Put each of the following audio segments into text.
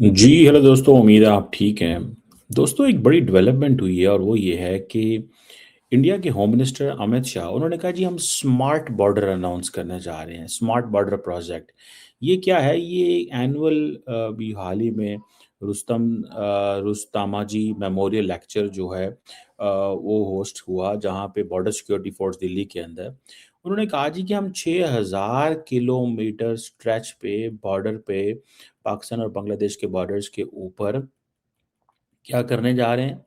जी, hello दोस्तों, उम्मीद है आप ठीक हैं। दोस्तों, एक बड़ी डेवलपमेंट हुई है और वो ये है कि इंडिया के होम मिनिस्टर अमित शाह उन्होंने कहा जी हम स्मार्ट बॉर्डर अनाउंस करने जा रहे हैं, स्मार्ट बॉर्डर प्रोजेक्ट। ये क्या है? ये एनुअल अभी हाल ही में रुस्तामाजी मेमोरियल लेक्चर जो है वो होस्ट हुआ जहाँ पे बॉर्डर सिक्योरिटी फोर्स दिल्ली के अंदर उन्होंने कहा जी कि हम 6000 किलोमीटर स्ट्रेच पे बॉर्डर पे पाकिस्तान और बांग्लादेश के बॉर्डर्स के ऊपर क्या करने जा रहे हैं?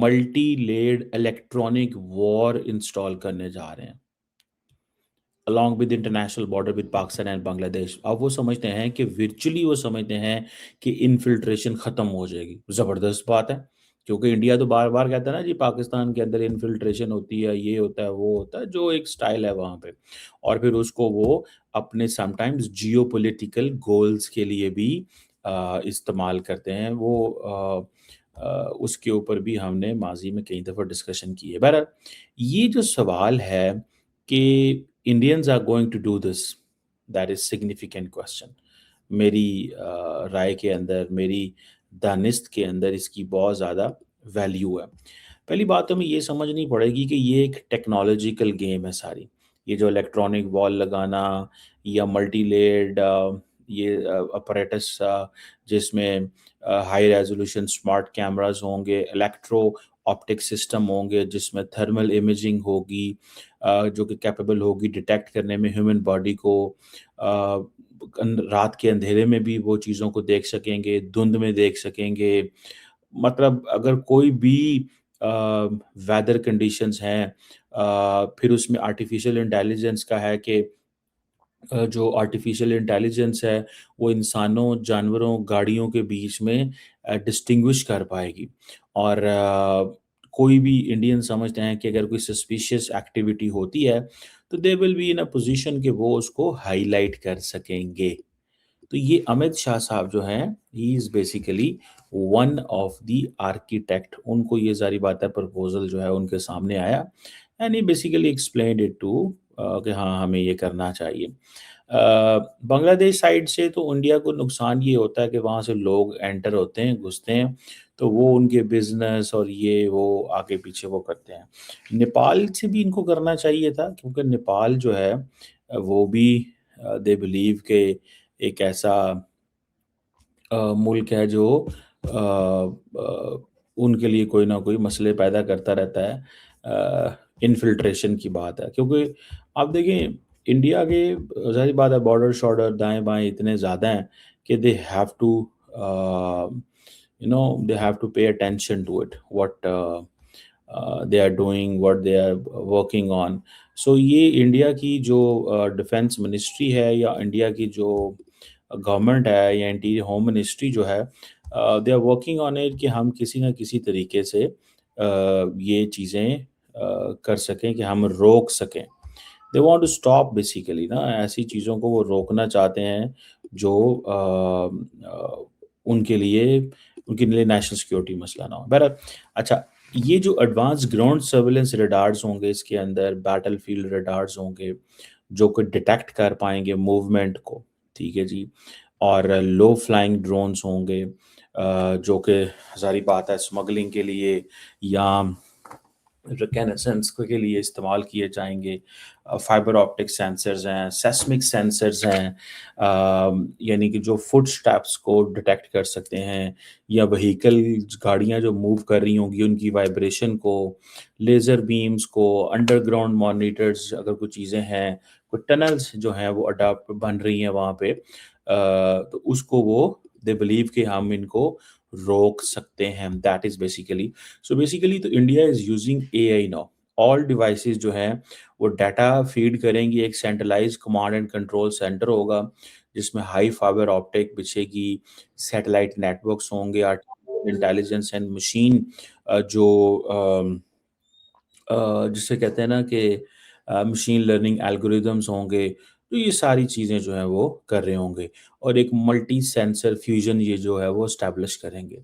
Multi lead electronic war install करने जा रहे हैं along with international border with Pakistan and Bangladesh. अब वो समझते हैं कि वर्चुअली वो समझते हैं कि इन्फिल्ट्रेशन खत्म हो जाएगी। जबरदस्त बात है, क्योंकि इंडिया तो बार बार कहता है ना जी पाकिस्तान के अंदर इन्फिल्ट्रेशन होती है, ये होता है वो होता है, जो एक स्टाइल है वहां पे। और फिर उसको वो अपने समटाइम्स जियो पोलिटिकल गोल्स के लिए भी इस्तेमाल करते हैं। उसके ऊपर भी हमने माजी में कई दफ़ा डिस्कशन की है। बहरहाल, ये जो सवाल है कि Indians are going to do this, that is significant question. मेरी राय के अंदर, मेरी दानिस्त के अंदर इसकी बहुत ज़्यादा वैल्यू है। पहली बात तो हमें ये समझनी पड़ेगी कि ये एक टेक्नोलॉजिकल गेम है सारी। ये जो इलेक्ट्रॉनिक वॉल लगाना या मल्टी लेयर्ड ये अपरेटस जिसमें हाई रेजोल्यूशन स्मार्ट कैमरास होंगे, इलेक्ट्रो ऑप्टिक सिस्टम होंगे जिसमें थर्मल इमेजिंग होगी, जो कि कैपेबल होगी डिटेक्ट करने में ह्यूमन बॉडी को। रात के अंधेरे में भी वो चीज़ों को देख सकेंगे, धुंध में देख सकेंगे। मतलब अगर कोई भी वेदर कंडीशंस हैं, फिर उसमें आर्टिफिशियल इंटेलिजेंस का है कि जो आर्टिफिशियल इंटेलिजेंस है वो इंसानों, जानवरों, गाड़ियों के बीच में डिस्टिंग्विश कर पाएगी। और कोई भी इंडियन समझते हैं कि अगर कोई सस्पिशियस एक्टिविटी होती है तो they will be in a position कि वो उसको हाईलाइट कर सकेंगे। तो ये अमित शाह साहब जो हैं, he is basically one of the architect. उनको ये सारी बातें प्रपोज़ल जो है उनके सामने आया and he basically explained it to कि हाँ, हमें ये करना चाहिए। बांग्लादेश साइड से तो इंडिया को नुकसान ये होता है कि वहाँ से लोग एंटर होते हैं, घुसते हैं, तो वो उनके बिज़नेस और ये वो आगे पीछे वो करते हैं। नेपाल से भी इनको करना चाहिए था क्योंकि नेपाल जो है वो भी दे बिलीव के एक ऐसा मुल्क है जो उनके लिए कोई ना कोई मसले पैदा करता रहता है। इन्फिल्ट्रेशन की बात है क्योंकि आप देखें इंडिया के ज़ाहिर बात है बॉर्डर शॉर्डर दाएँ-बाएँ इतने ज़्यादा हैं कि they have to they have to pay attention to it what they are doing, what they are working on. So ये इंडिया की जो डिफेंस मिनिस्ट्री है या इंडिया की जो गवर्नमेंट है या इंटीरियर होम मिनिस्ट्री जो है, they are working on it कि हम किसी न किसी तरीके से ये चीज़ें कर सकें कि हम रोक सकें। They want to stop basically ना ऐसी चीज़ों को वो रोकना चाहते हैं जो उनके लिए नेशनल सिक्योरिटी मसला ना हो। बहरहाल, अच्छा, ये जो एडवांस ग्राउंड सर्विलेंस रडार्स होंगे इसके अंदर बैटलफील्ड रडार्स होंगे जो कि डिटेक्ट कर पाएँगे मूवमेंट को, ठीक है जी। और लो फ्लाइंग ड्रोन्स होंगे जो कि ज़ाहिर बात है स्मगलिंग के लिए या रिकॉनेसेंस के लिए इस्तेमाल किए जाएँगे। फाइबर ऑप्टिक सेंसर्स हैं, सेस्मिक सेंसर्स हैं, यानी कि जो फुटस्टेप्स को डिटेक्ट कर सकते हैं या व्हीकल गाड़ियाँ जो मूव कर रही होंगी उनकी वाइब्रेशन को, लेज़र बीम्स को, अंडरग्राउंड मॉनिटर्स अगर कुछ चीज़ें हैं, कोई टनल्स जो हैं वो अडॉप्ट बन रही हैं वहाँ पे, तो उसको वो दे बिलीव कि हम इनको रोक सकते हैं। That is basically, so basically तो India is using AI now. All devices जो हैं वो डाटा फीड करेंगी, एक centralized command and control center होगा जिसमें हाई फाइबर ऑप्टिक बिछेगी, सैटेलाइट नेटवर्क्स होंगे, आर्टिफिशियल इंटेलिजेंस एंड मशीन जो जिसे कहते हैं ना कि मशीन लर्निंग एल्गोरिदम्स होंगे, तो ये सारी चीज़ें जो हैं वो कर रहे होंगे और एक मल्टी सेंसर फ्यूजन ये जो है वो एस्टैब्लिश करेंगे,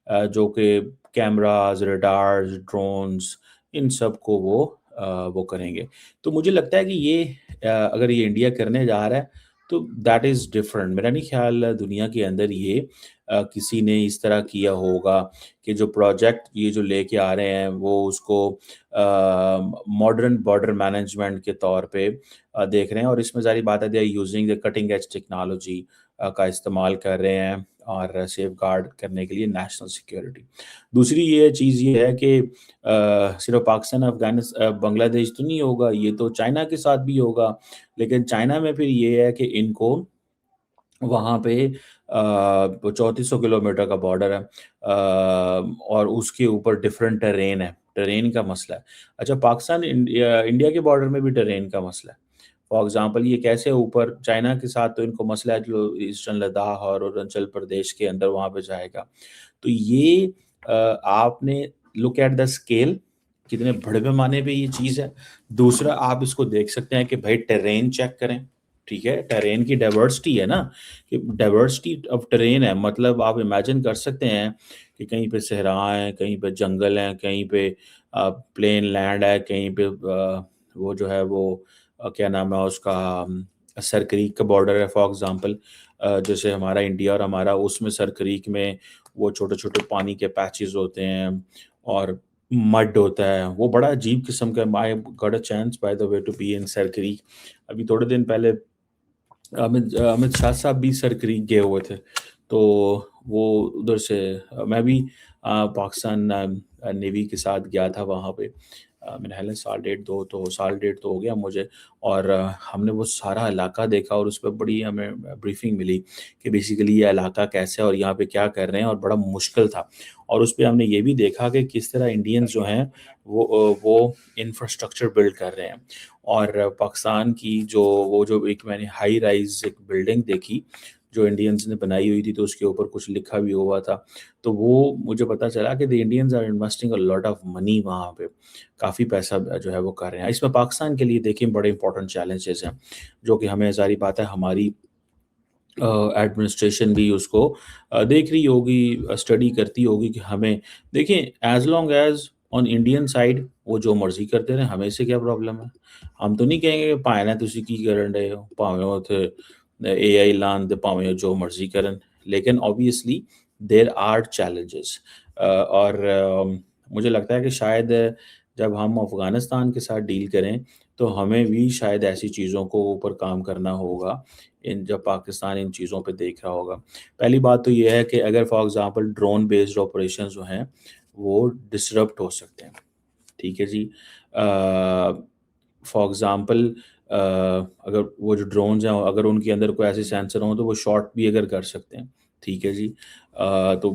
जो कि कैमरास, रडार्स, ड्रोन्स इन सब को वो करेंगे। तो मुझे लगता है कि ये अगर ये इंडिया करने जा रहा है تو دیٹ इज़ डिफरेंट. मेरा नहीं ख्याल दुनिया के अंदर ये किसी ने इस तरह किया होगा कि जो प्रोजेक्ट ये जो लेके आ रहे हैं वो उसको मॉडर्न बॉर्डर मैनेजमेंट के तौर पे देख रहे हैं, और इसमें ज़ाहिर बात है they are using the cutting edge technology का इस्तेमाल कर रहे हैं और सेफ गार्ड करने के लिए नेशनल सिक्योरिटी. दूसरी ये चीज़ ये है कि सिर्फ पाकिस्तान बांग्लादेश तो नहीं होगा, ये तो चाइना के साथ भी होगा. लेकिन चाइना में फिर ये है कि इनको वहाँ पे 3400 किलोमीटर का बॉर्डर है, और उसके ऊपर डिफरेंट टेरेन है, टेरेन का मसला है. अच्छा, पाकिस्तान इंडिया के बॉर्डर में भी टेरेन का मसला है. फॉर एग्जांपल ये कैसे ऊपर चाइना के साथ तो इनको मसला है जो ईस्टर्न लद्दाख और अरुणाचल प्रदेश के अंदर वहाँ पे जाएगा. तो ये आपने लुक एट द स्केल, कितने बड़े पैमाने पे ये चीज़ है. दूसरा आप इसको देख सकते हैं कि भाई टेरेन चेक करें, ठीक है, टेरेन की डाइवर्सिटी है ना, कि डाइवर्सिटी ऑफ टेरेन है, मतलब आप इमेजिन कर सकते हैं कि कहीं पे सहरा है, कहीं पे जंगल है, कहीं पे प्लेन लैंड है, कहीं पे वो जो है वो क्या नाम है उसका, सर क्रीक का बॉर्डर है फॉर एग्जांपल. जैसे हमारा इंडिया और हमारा, उसमें सर क्रीक में वो छोटे छोटे पानी के पैचेस होते हैं और मड होता है, वो बड़ा अजीब किस्म का. I got a chance by the way to be in Sir Creek. अभी थोड़े दिन पहले अमित शाह साहब भी सर क्रीक गए हुए थे, तो वो उधर से मैं भी पाकिस्तान नेवी के साथ गया था वहाँ पे. मेरा ख्याल है साल डेढ़ तो हो गया मुझे. और हमने वो सारा इलाका देखा और उस पर बड़ी हमें ब्रीफिंग मिली कि बेसिकली ये इलाका कैसा है और यहाँ पे क्या कर रहे हैं, और बड़ा मुश्किल था. और उस पे हमने ये भी देखा कि किस तरह इंडियंस जो हैं वो इंफ्रास्ट्रक्चर बिल्ड कर रहे हैं. और पाकिस्तान की वो जो एक मैंने हाई राइज एक बिल्डिंग देखी जो इंडियंस ने बनाई हुई थी, तो उसके ऊपर कुछ लिखा भी हुआ था. तो वो मुझे पता चला कि the Indians are investing a lot of money वहाँ पे, काफ़ी पैसा जो है वो कर रहे हैं. इसमें पाकिस्तान के लिए देखिए बड़े इंपॉर्टेंट चैलेंजेस हैं, जो कि हमें ज़ाहिर बात है हमारी एडमिनिस्ट्रेशन भी उसको देख रही होगी, स्टडी करती होगी कि हमें देखिए as long as on Indian side वो जो मर्ज़ी करते रहें, हमें इससे क्या प्रॉब्लम है. हम तो नहीं कहेंगे कि ਭਾਵੇਂ ਨਾ ਤੁਸੀਂ ਕੀ ਕਰਨ ਡਏ ਹੋ, ਭਾਵੇਂ ਉੱਥੇ एआई ਲਾਉਣ ਤੇ ਭਾਵੇਂ ਜੋ मर्ज़ी करन. लेकिन ऑब्वियसली देयर आर चैलेंजेस. और मुझे लगता है कि शायद जब हम अफ़गानिस्तान के साथ डील करें तो हमें भी शायद ऐसी चीज़ों को ऊपर काम करना होगा, इन जब पाकिस्तान इन चीज़ों पे देख रहा होगा. पहली बात तो ये है कि अगर for example drone based operations जो हैं वो डिसरप्ट हो सकते हैं, ठीक है जी. फॉर एग्ज़ाम्पल अगर वो जो ड्रोन्स हैं अगर उनके अंदर कोई ऐसे सेंसर हों तो वो शॉट भी अगर कर सकते हैं, ठीक है जी. तो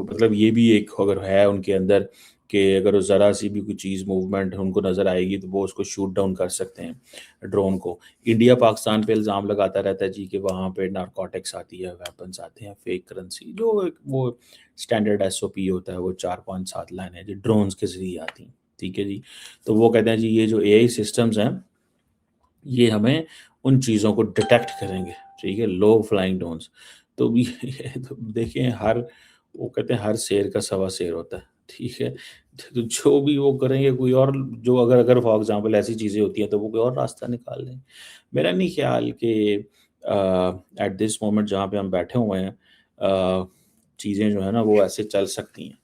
मतलब ये भी एक अगर है उनके अंदर कि अगर ज़रा सी भी कोई चीज़ मूवमेंट उनको नज़र आएगी तो वो उसको शूट डाउन कर सकते हैं ड्रोन को. इंडिया पाकिस्तान पे इल्ज़ाम लगाता रहता है जी कि वहाँ पे नारकोटिक्स आती है, वेपन्स आते हैं, फेक करेंसी, जो एक वो स्टैंडर्ड एसओपी होता है, वो 4-5-7 लाइनें जो ड्रोन्स के ज़रिए आती हैं, ठीक है जी. तो वो कहते हैं जी ये जो एआई सिस्टम्स हैं ये हमें उन चीज़ों को डिटेक्ट करेंगे, ठीक है, लो फ्लाइंग ड्रोन्स. तो ये तो देखिए हर वो कहते हैं हर शेर का सवा शेर होता है, ठीक है. तो जो भी वो करेंगे कोई और जो अगर अगर फॉर एग्ज़ाम्पल ऐसी चीज़ें होती हैं तो वो कोई और रास्ता निकाल लें. मेरा नहीं ख्याल कि एट दिस मोमेंट जहाँ पे हम बैठे हुए हैं चीज़ें जो है ना वो ऐसे चल सकती हैं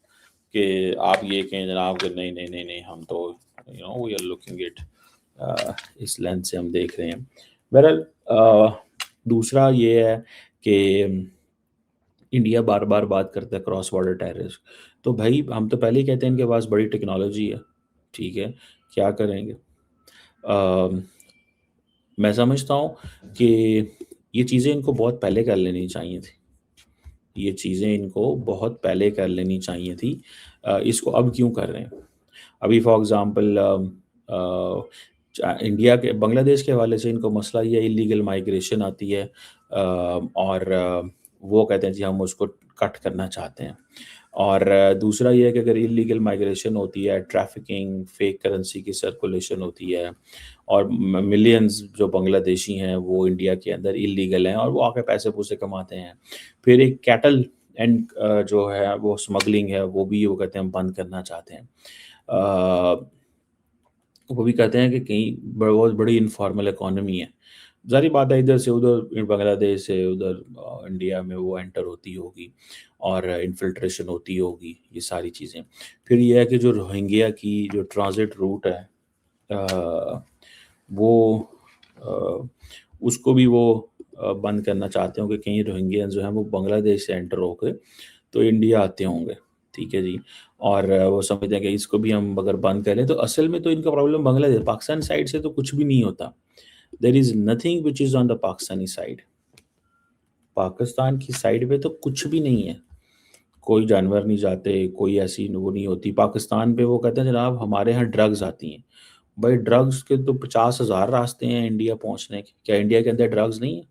कि आप ये कहें जनाब कि नहीं, नहीं, नहीं, नहीं हम तो वी आर लुकिंग इट इस लेंस से हम देख रहे हैं. बहरहाल दूसरा ये है कि इंडिया बार-बार बात करता है क्रॉस बॉर्डर टेररिस्ट. तो भाई हम तो पहले ही कहते हैं इनके पास बड़ी टेक्नोलॉजी है, ठीक है, क्या करेंगे? अ, मैं समझता हूँ कि ये चीज़ें इनको बहुत पहले कर लेनी चाहिए थी. ये चीज़ें इनको बहुत पहले कर लेनी चाहिए थी. इसको अब क्यों कर रहे हैं? अभी फॉर एग्ज़ाम्पल इंडिया के बांग्लादेश के हवाले से इनको मसला ये इलीगल माइग्रेशन आती है, और वो कहते हैं जी हम उसको कट करना चाहते हैं. और दूसरा ये है कि अगर इलीगल माइग्रेशन होती है, ट्रैफिकिंग, फेक करेंसी की सर्कुलेशन होती है और मिलियंस जो बांग्लादेशी हैं वो इंडिया के अंदर इलीगल हैं और वो आके पैसे पूसे कमाते हैं. फिर एक कैटल एंड जो है वो स्मगलिंग है वो भी वो कहते हैं हम बंद करना चाहते हैं. वो भी कहते हैं कि कहीं बहुत बड़ी इनफॉर्मल इकोनॉमी है, ज़ाहिर बात है, इधर से उधर, बांग्लादेश से उधर इंडिया में वो एंटर होती होगी और इन्फिल्ट्रेशन होती होगी, ये सारी चीज़ें। फिर ये है कि जो रोहिंग्या की जो ट्रांज़िट रूट है, वो अ, उसको भी वो बंद करना चाहते हो कि कहीं रोहिंग्यंस जो हैं वो बांग्लादेश से एंटर होके तो इंडिया आते होंगे, ठीक है जी। और वो समझते हैं कि इसको भी हम अगर बंद करें, तो असल में तो इनका प्रॉब्लम बांग्लादेश, पाकिस्तान साइड से तो कुछ भी नहीं होता। There is nothing which is on the Pakistani side. Pakistan की साइड पे तो कुछ भी नहीं है। कोई जानवर नहीं जाते, कोई ऐसी वो नहीं होती। पाकिस्तान पे वो कहते हैं जनाब हमारे यहाँ ड्रग्स आती हैं। भाई ड्रग्स के तो 50,000 रास्ते हैं इंडिया पहुँचने के। क्या इंडिया के अंदर ड्रग्स नहीं है?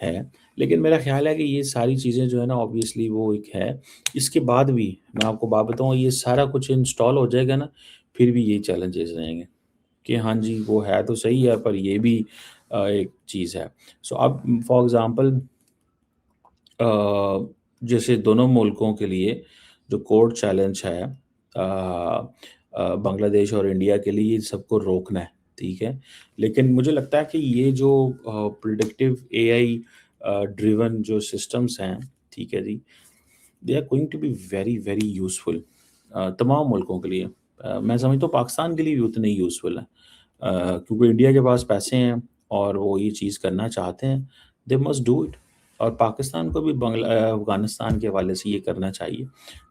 है। लेकिन मेरा ख़्याल है कि ये सारी चीज़ें जो है ना ऑब्वियसली वो एक है। इसके बाद भी मैं आपको बात बताऊँ, ये सारा कुछ इंस्टॉल हो जाएगा ना, फिर भी यही चैलेंजेस रहेंगे कि हाँ जी, वो है तो सही है पर ये भी एक चीज़ है। सो अब फॉर एग्ज़ाम्पल जैसे दोनों मुल्कों के लिए जो कोर्ट चैलेंज है, बांग्लादेश और इंडिया के लिए, सबको रोकना है, ठीक है। लेकिन मुझे लगता है कि ये जो प्रिडिक्टिव एआई ड्रिवन जो सिस्टम्स हैं, ठीक है जी, they are going to be very very useful तमाम मुल्कों के लिए। मैं समझता हूँ पाकिस्तान के लिए भी उतने ही यूज़फुल है, क्योंकि इंडिया के पास पैसे हैं और वो ये चीज़ करना चाहते हैं, दे मस्ट डू इट। और पाकिस्तान को भी अफ़गानिस्तान के हवाले से ये करना चाहिए,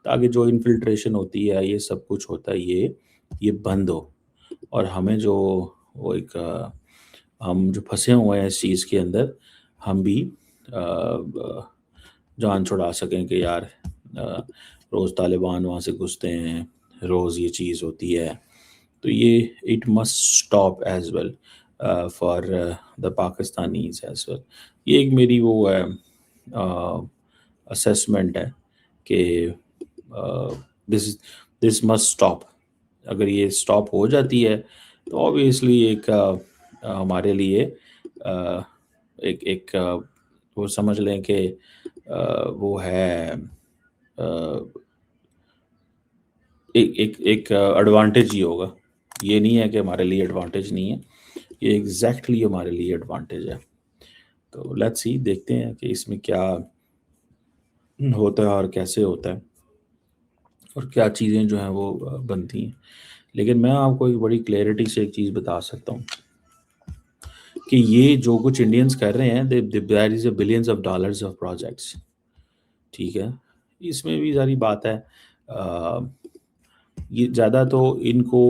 ताकि जो इन्फिल्ट्रेशन होती है, ये सब कुछ होता है, ये बंद हो। और हमें जो वो एक हम जो फँसे हुए हैं इस चीज़ के अंदर, हम भी जान छुड़ा सकें कि यार रोज़ तालिबान वहाँ से घुसते हैं, रोज़ ये चीज़ होती है। तो ये it must stop as well for the Pakistanis as well. ये एक मेरी वो है असेसमेंट है कि दिस दिस मस्ट स्टॉप। अगर ये स्टॉप हो जाती है तो ऑब्वियसली एक हमारे लिए एक एक वो समझ लें कि वो है एक एक एक एडवांटेज ही होगा। ये नहीं है कि हमारे लिए एडवांटेज नहीं है, ये एग्जैक्टली हमारे लिए एडवांटेज है। तो लेट्स सी, देखते हैं कि इसमें क्या होता है और कैसे होता है और क्या चीज़ें जो हैं वो बनती हैं। लेकिन मैं आपको एक बड़ी क्लैरिटी से एक चीज़ बता सकता हूँ कि ये जो कुछ इंडियंस कर रहे हैं, there is a billions of dollars of projects, ठीक है। इसमें भी सारी बात है। ये ज़्यादा तो इनको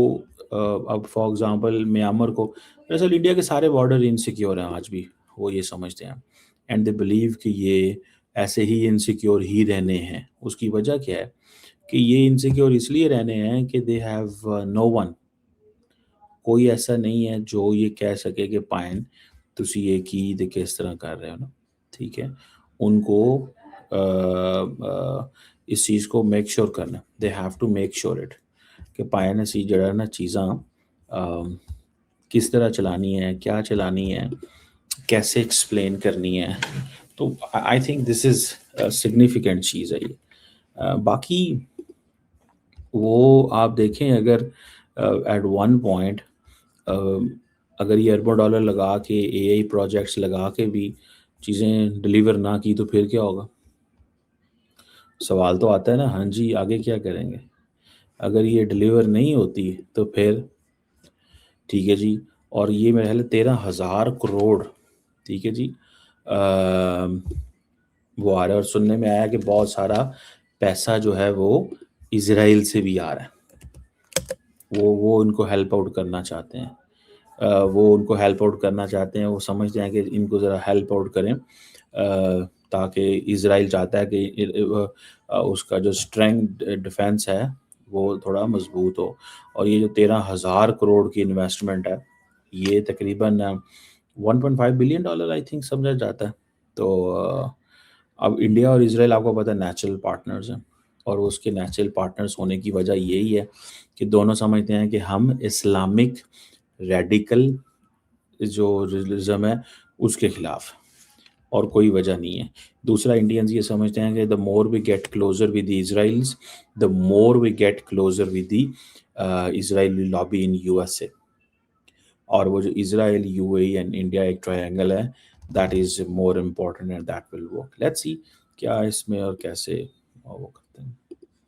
अब फॉर एग्ज़ाम्पल म्यांमार को, दरअसल इंडिया के सारे बॉर्डर इनसिक्योर हैं आज भी, वो ये समझते हैं एंड दे बिलीव कि ये ऐसे ही इनसिक्योर ही रहने हैं। उसकी वजह क्या है कि ये इनसिक्योर इसलिए रहने हैं कि दे हैव नो वन, कोई ऐसा नहीं है जो ये कह सके कि पायन तुसी ये की ते किस तरह कर रहे हो ना, ठीक है। उनको इस चीज़ को मेक श्योर करना, they have to make sure it कि पायन असी जड़ा ना चीज़ां किस तरह चलानी है, क्या चलानी है, कैसे एक्सप्लेन करनी है। तो I think this is significant चीज़ है ये। बाकी वो आप देखें, अगर एट वन पॉइंट अगर ये अरबों डॉलर लगा के एआई प्रोजेक्ट्स लगा के भी चीज़ें डिलीवर ना की तो फिर क्या होगा? सवाल तो आता है ना, हाँ जी, आगे क्या करेंगे? अगर ये डिलीवर नहीं होती तो फिर, ठीक है जी। और ये मेरे ख्याल है 13,000 करोड़, ठीक है जी, वो आ रहा है। और सुनने में आया कि बहुत सारा पैसा जो है वो इजराइल से भी आ रहा है। वो उनको हेल्प आउट करना चाहते हैं। वो उनको हेल्प आउट करना चाहते हैं, वो समझते हैं कि इनको ज़रा हेल्प आउट करें, ताकि इजराइल चाहता है कि उसका जो स्ट्रेंथ डिफेंस है वो थोड़ा मजबूत हो। और ये जो 13,000 करोड़ की इन्वेस्टमेंट है, ये तकरीबन $1.5 बिलियन आई थिंक समझा जाता है। तो अब इंडिया और इजराइल आपको पता है नेचुरल पार्टनर्स हैं, और उसके नेचुरल पार्टनर्स होने की वजह यही है कि दोनों समझते हैं कि हम इस्लामिक रेडिकल जो रिलिज्म है उसके खिलाफ, और कोई वजह नहीं है। दूसरा, इंडियंस ये समझते हैं कि the more we get closer with Israels, the more we get closer with the Israeli lobby in USA. اور وہ جو Israel U A E and India ایک ٹرائنگل ہے، that is more important and that will work. Let's see کیا اس میں اور کیسے وہ کرتے ہیں.